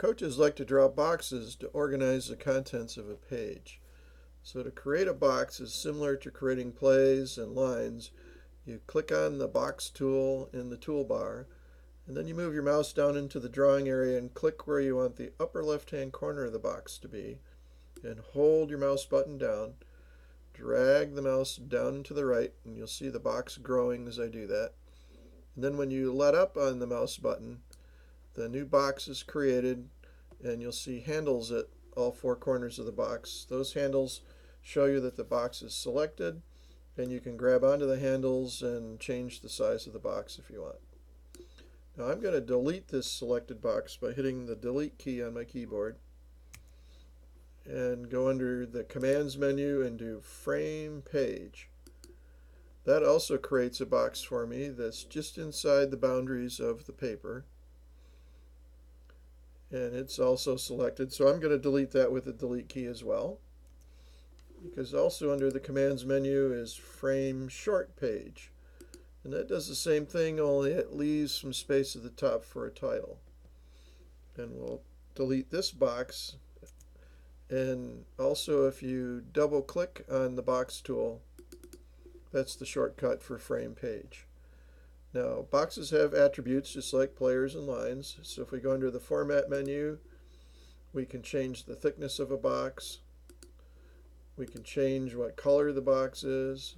Coaches like to draw boxes to organize the contents of a page. So to create a box is similar to creating plays and lines. You click on the box tool in the toolbar, and then you move your mouse down into the drawing area and click where you want the upper left-hand corner of the box to be, and hold your mouse button down. Drag the mouse down to the right, and you'll see the box growing as I do that. And then when you let up on the mouse button, the new box is created, and you'll see handles at all four corners of the box. Those handles show you that the box is selected, and you can grab onto the handles and change the size of the box if you want. Now I'm going to delete this selected box by hitting the delete key on my keyboard and go under the commands menu and do frame page. That also creates a box for me that's just inside the boundaries of the paper, and it's also selected, so I'm going to delete that with the delete key as well, because also under the commands menu is frame short page, and that does the same thing, only it leaves some space at the top for a title. And we'll delete this box, and also if you double click on the box tool, that's the shortcut for frame page. Now, boxes have attributes just like players and lines. So if we go under the Format menu, we can change the thickness of a box. We can change what color the box is.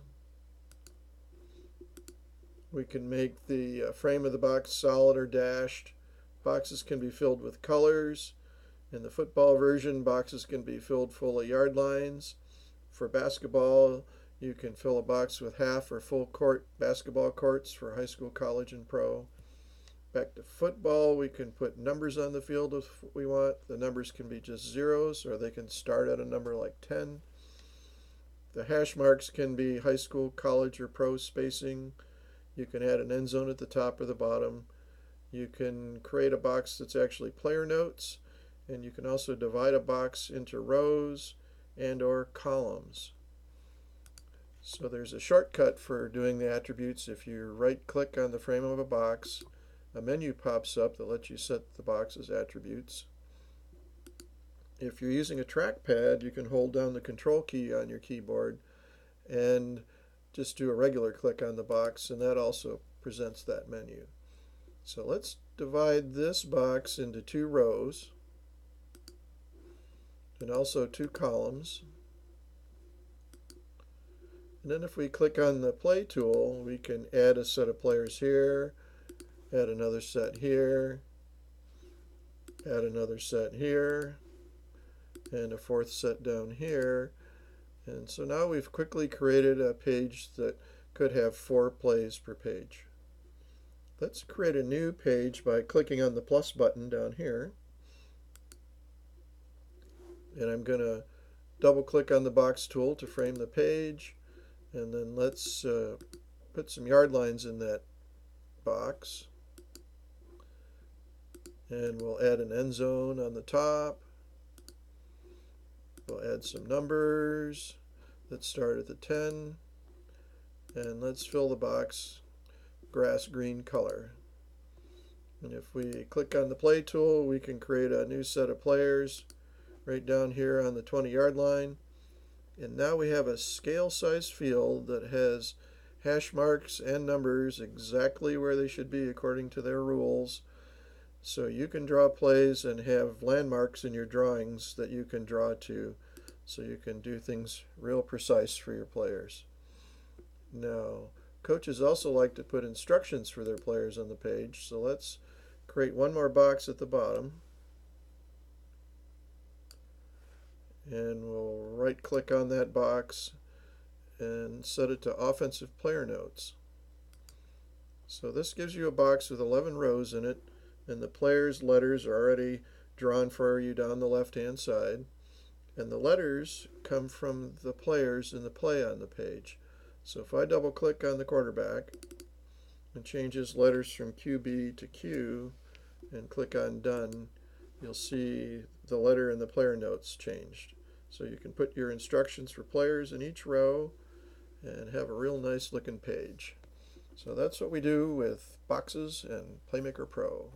We can make the frame of the box solid or dashed. Boxes can be filled with colors. In the football version, boxes can be filled full of yard lines. For basketball, you can fill a box with half or full court basketball courts for high school, college, and pro. Back to football, we can put numbers on the field if we want. The numbers can be just zeros, or they can start at a number like 10. The hash marks can be high school, college, or pro spacing. You can add an end zone at the top or the bottom. You can create a box that's actually player notes, and you can also divide a box into rows and or columns. So there's a shortcut for doing the attributes. If you right-click on the frame of a box, a menu pops up that lets you set the box's attributes. If you're using a trackpad, you can hold down the control key on your keyboard and just do a regular click on the box, and that also presents that menu. So let's divide this box into 2 rows and also 2 columns. And then if we click on the play tool, we can add a set of players here, add another set here, add another set here, and a 4th set down here. And so now we've quickly created a page that could have 4 plays per page. Let's create a new page by clicking on the plus button down here. And I'm going to double click on the box tool to frame the page. And then let's put some yard lines in that box. And we'll add an end zone on the top. We'll add some numbers. Let's start at the 10. And let's fill the box grass green color. And if we click on the play tool, we can create a new set of players right down here on the 20-yard line. And now we have a scale size field that has hash marks and numbers exactly where they should be according to their rules. So you can draw plays and have landmarks in your drawings that you can draw to, so you can do things real precise for your players. Now, coaches also like to put instructions for their players on the page, so let's create one more box at the bottom. And we'll right click on that box and set it to offensive player notes. So this gives you a box with 11 rows in it, and the players' letters are already drawn for you down the left-hand side, and the letters come from the players in the play on the page. So if I double click on the quarterback and change his letters from QB to Q and click on done, you'll see the letter in the player notes changed. So you can put your instructions for players in each row and have a real nice looking page. So that's what we do with boxes and PlayMaker Pro.